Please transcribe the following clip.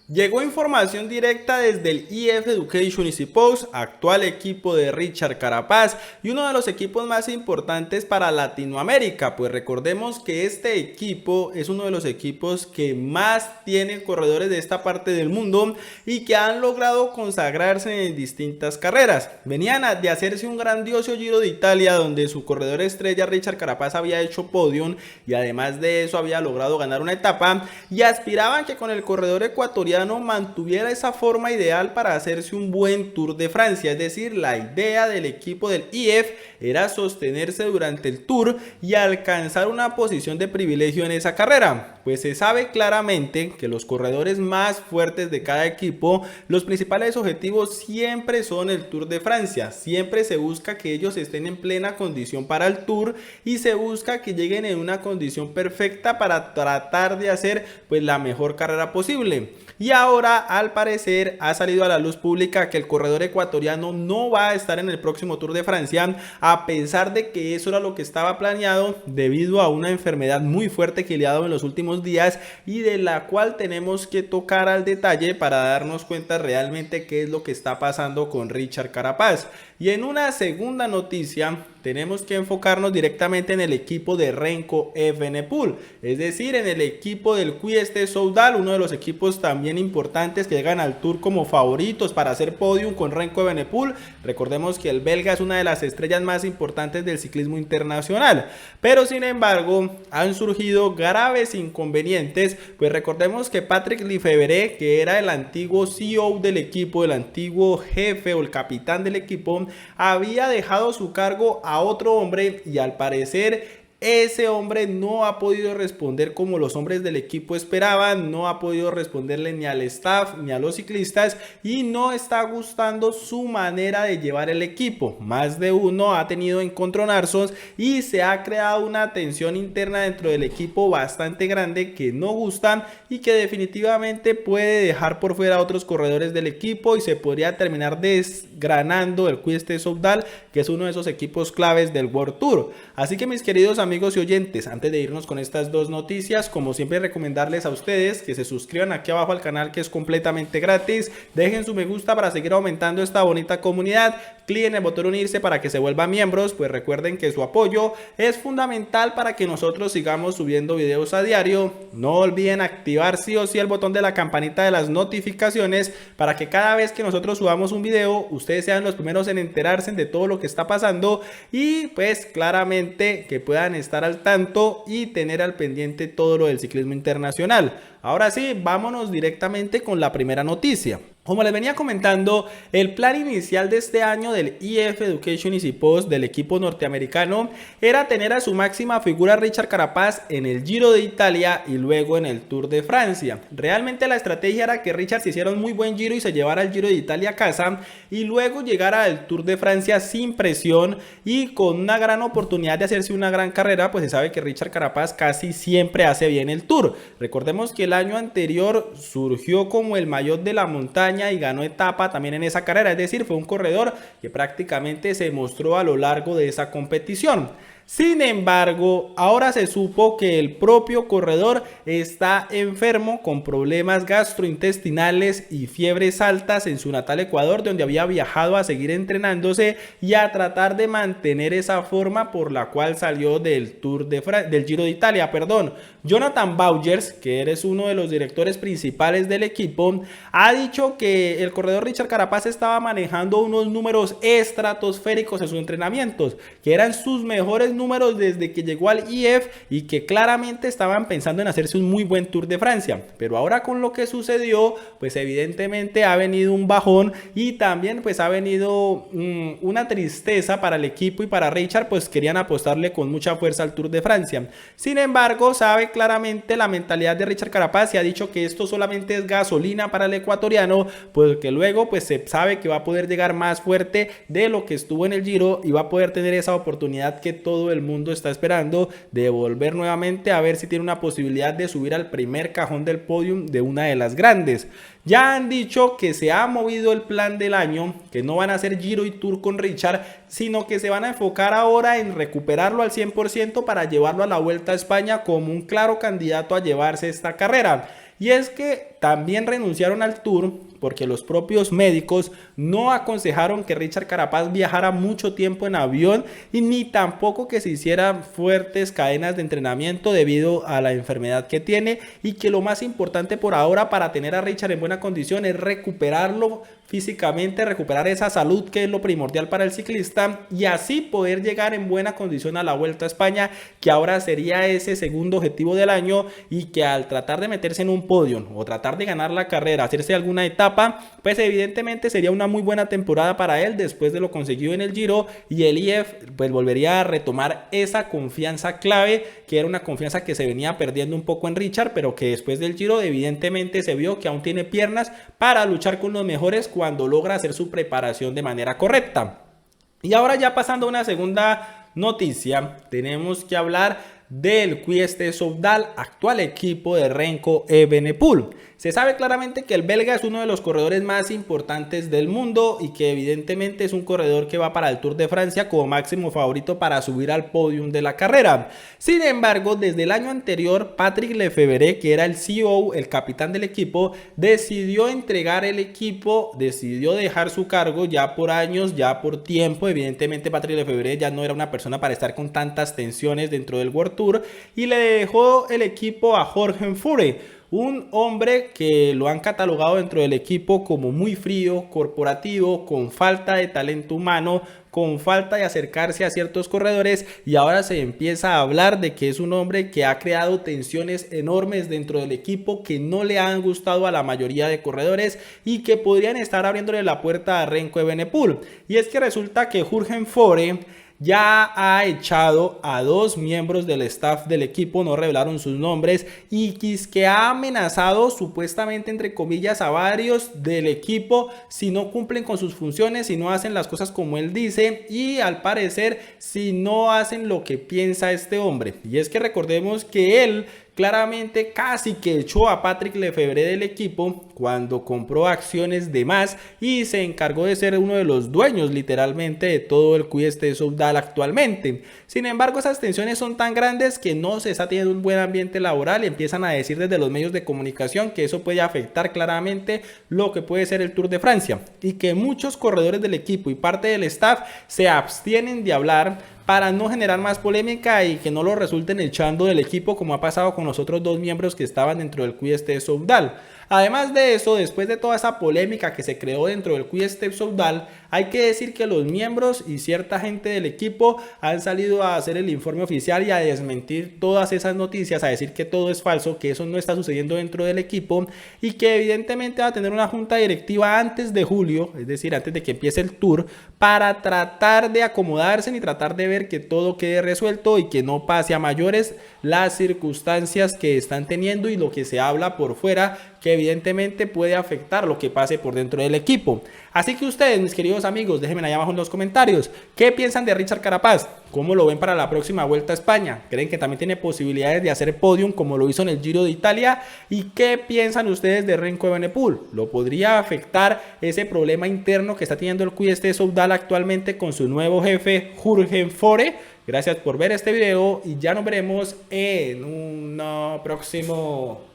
Llegó información directa desde el EF Education Easy Post, actual equipo de Richard Carapaz y uno de los equipos más importantes para Latinoamérica, pues recordemos que este equipo es uno de los equipos que más tienen corredores de esta parte del mundo y que han logrado consagrarse en distintas carreras. Venían de hacerse un grandioso Giro de Italia donde su corredor estrella Richard Carapaz había hecho podium y además de eso había logrado ganar una etapa y aspiraban que con el corredor ecuatoriano mantuviera esa forma ideal para hacerse un buen Tour de Francia. Es decir, la idea del equipo del EF era sostenerse durante el Tour y alcanzar una posición de privilegio en esa carrera, pues se sabe claramente que los corredores más fuertes de cada equipo, los principales objetivos siempre son el Tour de Francia. Siempre se busca que ellos estén en plena condición para el Tour y se busca que lleguen en una condición perfecta para tratar de hacer pues la mejor carrera posible. Y ahora al parecer ha salido a la luz pública que el corredor ecuatoriano no va a estar en el próximo Tour de Francia, a pesar de que eso era lo que estaba planeado debido a una enfermedad muy fuerte que le ha dado en los últimos días y de la cual tenemos que tocar al detalle para darnos cuenta realmente qué es lo que está pasando con Richard Carapaz. Y en una segunda noticia tenemos que enfocarnos directamente en el equipo de Renko Evenepoel, es decir, en el equipo del Quieste Soudal, uno de los equipos también importantes que llegan al Tour como favoritos para hacer podium con Renko Evenepoel. Recordemos que el belga es una de las estrellas más importantes del ciclismo internacional, pero sin embargo han surgido graves inconvenientes, pues recordemos que Patrick Lefevere, que era el antiguo CEO del equipo, el antiguo jefe o el capitán del equipo, había dejado su cargo a otro hombre y al parecer ese hombre no ha podido responder como los hombres del equipo esperaban, no ha podido responderle ni al staff ni a los ciclistas y no está gustando su manera de llevar el equipo. Más de uno ha tenido encontronazos y se ha creado una tensión interna dentro del equipo bastante grande que no gusta y que definitivamente puede dejar por fuera a otros corredores del equipo y se podría terminar desgranando el Quieste Soudal, que es uno de esos equipos claves del World Tour. Así que mis queridos amigos y oyentes, antes de irnos con estas dos noticias, como siempre recomendarles a ustedes que se suscriban aquí abajo al canal, que es completamente gratis, dejen su me gusta para seguir aumentando esta bonita comunidad, clic en el botón unirse para que se vuelvan miembros, pues recuerden que su apoyo es fundamental para que nosotros sigamos subiendo videos a diario. No olviden activar sí o sí el botón de la campanita de las notificaciones para que cada vez que nosotros subamos un video, ustedes sean los primeros en enterarse de todo lo que está pasando y pues claramente que puedan estar al tanto y tener al pendiente todo lo del ciclismo internacional. Ahora sí, vámonos directamente con la primera noticia. Como les venía comentando, el plan inicial de este año del EF Education Easy Post del equipo norteamericano era tener a su máxima figura Richard Carapaz en el Giro de Italia y luego en el Tour de Francia. Realmente la estrategia era que Richard se hiciera un muy buen Giro y se llevara el Giro de Italia a casa y luego llegara al Tour de Francia sin presión y con una gran oportunidad de hacerse una gran carrera, pues se sabe que Richard Carapaz casi siempre hace bien el Tour. Recordemos que el año anterior surgió como el maillot de la montaña y ganó etapa también en esa carrera, es decir, fue un corredor que prácticamente se mostró a lo largo de esa competición. Sin embargo, ahora se supo que el propio corredor está enfermo con problemas gastrointestinales y fiebres altas en su natal Ecuador, donde había viajado a seguir entrenándose y a tratar de mantener esa forma por la cual salió del del Giro de Italia, perdón. Jonathan Vaugers, que eres uno de los directores principales del equipo, ha dicho que el corredor Richard Carapaz estaba manejando unos números estratosféricos en sus entrenamientos, que eran sus mejores números desde que llegó al EF y que claramente estaban pensando en hacerse un muy buen Tour de Francia. Pero ahora con lo que sucedió, pues evidentemente ha venido un bajón y también pues ha venido una tristeza para el equipo y para Richard, pues querían apostarle con mucha fuerza al Tour de Francia. Sin embargo, sabe claramente la mentalidad de Richard Carapaz y ha dicho que esto solamente es gasolina para el ecuatoriano, porque luego pues se sabe que va a poder llegar más fuerte de lo que estuvo en el Giro y va a poder tener esa oportunidad que todo el mundo está esperando de volver nuevamente a ver si tiene una posibilidad de subir al primer cajón del podium de una de las grandes. Ya han dicho que se ha movido el plan del año, que no van a hacer Giro y Tour con Richard, sino que se van a enfocar ahora en recuperarlo al 100% para llevarlo a la Vuelta a España como un claro candidato a llevarse esta carrera. Y es que también renunciaron al Tour porque los propios médicos no aconsejaron que Richard Carapaz viajara mucho tiempo en avión y ni tampoco que se hicieran fuertes cadenas de entrenamiento debido a la enfermedad que tiene, y que lo más importante por ahora para tener a Richard en buena condición es recuperarlo físicamente, recuperar esa salud que es lo primordial para el ciclista, y así poder llegar en buena condición a la Vuelta a España, que ahora sería ese segundo objetivo del año, y que al tratar de meterse en un podio o tratar de ganar la carrera, hacerse alguna etapa, pues evidentemente sería una muy buena temporada para él después de lo conseguido en el Giro, y el IF pues volvería a retomar esa confianza clave, que era una confianza que se venía perdiendo un poco en Richard, pero que después del Giro evidentemente se vio que aún tiene piernas para luchar con los mejores cuando logra hacer su preparación de manera correcta. Y ahora, ya pasando a una segunda noticia, tenemos que hablar del Quieste Soudal, actual equipo de Remco Evenepoel. Se sabe claramente que el belga es uno de los corredores más importantes del mundo y que evidentemente es un corredor que va para el Tour de Francia como máximo favorito para subir al podium de la carrera. Sin embargo, desde el año anterior, Patrick Lefevere, que era el CEO, el capitán del equipo, decidió entregar el equipo, decidió dejar su cargo ya por años, ya por tiempo. Evidentemente Patrick Lefevere ya no era una persona para estar con tantas tensiones dentro del World Tour, y le dejó el equipo a Jorgen Fure, un hombre que lo han catalogado dentro del equipo como muy frío, corporativo, con falta de talento humano, con falta de acercarse a ciertos corredores, y ahora se empieza a hablar de que es un hombre que ha creado tensiones enormes dentro del equipo que no le han gustado a la mayoría de corredores y que podrían estar abriéndole la puerta a Remco Evenepoel. Y es que resulta que Jorgen Fore ya ha echado a 2 miembros del staff del equipo, no revelaron sus nombres, y que ha amenazado supuestamente, entre comillas, a varios del equipo si no cumplen con sus funciones, si no hacen las cosas como él dice, y al parecer si no hacen lo que piensa este hombre. Y es que recordemos que él claramente casi que echó a Patrick Lefevere del equipo cuando compró acciones de más y se encargó de ser uno de los dueños literalmente de todo el Quieste Soudal actualmente. Sin embargo, esas tensiones son tan grandes que no se está teniendo un buen ambiente laboral, y empiezan a decir desde los medios de comunicación que eso puede afectar claramente lo que puede ser el Tour de Francia, y que muchos corredores del equipo y parte del staff se abstienen de hablar para no generar más polémica y que no lo resulten echando del equipo, como ha pasado con los otros 2 miembros que estaban dentro del Quieste Soudal. Además de eso, después de toda esa polémica que se creó dentro del Quieste Soudal, hay que decir que los miembros y cierta gente del equipo han salido a hacer el informe oficial y a desmentir todas esas noticias, a decir que todo es falso, que eso no está sucediendo dentro del equipo, y que evidentemente va a tener una junta directiva antes de julio, es decir, antes de que empiece el Tour, para tratar de acomodarse y tratar de ver que todo quede resuelto y que no pase a mayores las circunstancias que están teniendo y lo que se habla por fuera, que evidentemente puede afectar lo que pase por dentro del equipo. Así que ustedes, mis queridos amigos, déjenme ahí abajo en los comentarios qué piensan de Richard Carapaz, cómo lo ven para la próxima Vuelta a España, creen que también tiene posibilidades de hacer podium como lo hizo en el Giro de Italia, y qué piensan ustedes de Remco Evenepoel. ¿Lo podría afectar ese problema interno que está teniendo el Quieste Soudal actualmente con su nuevo jefe Jorgen Fore? Gracias por ver este video y ya nos veremos en un próximo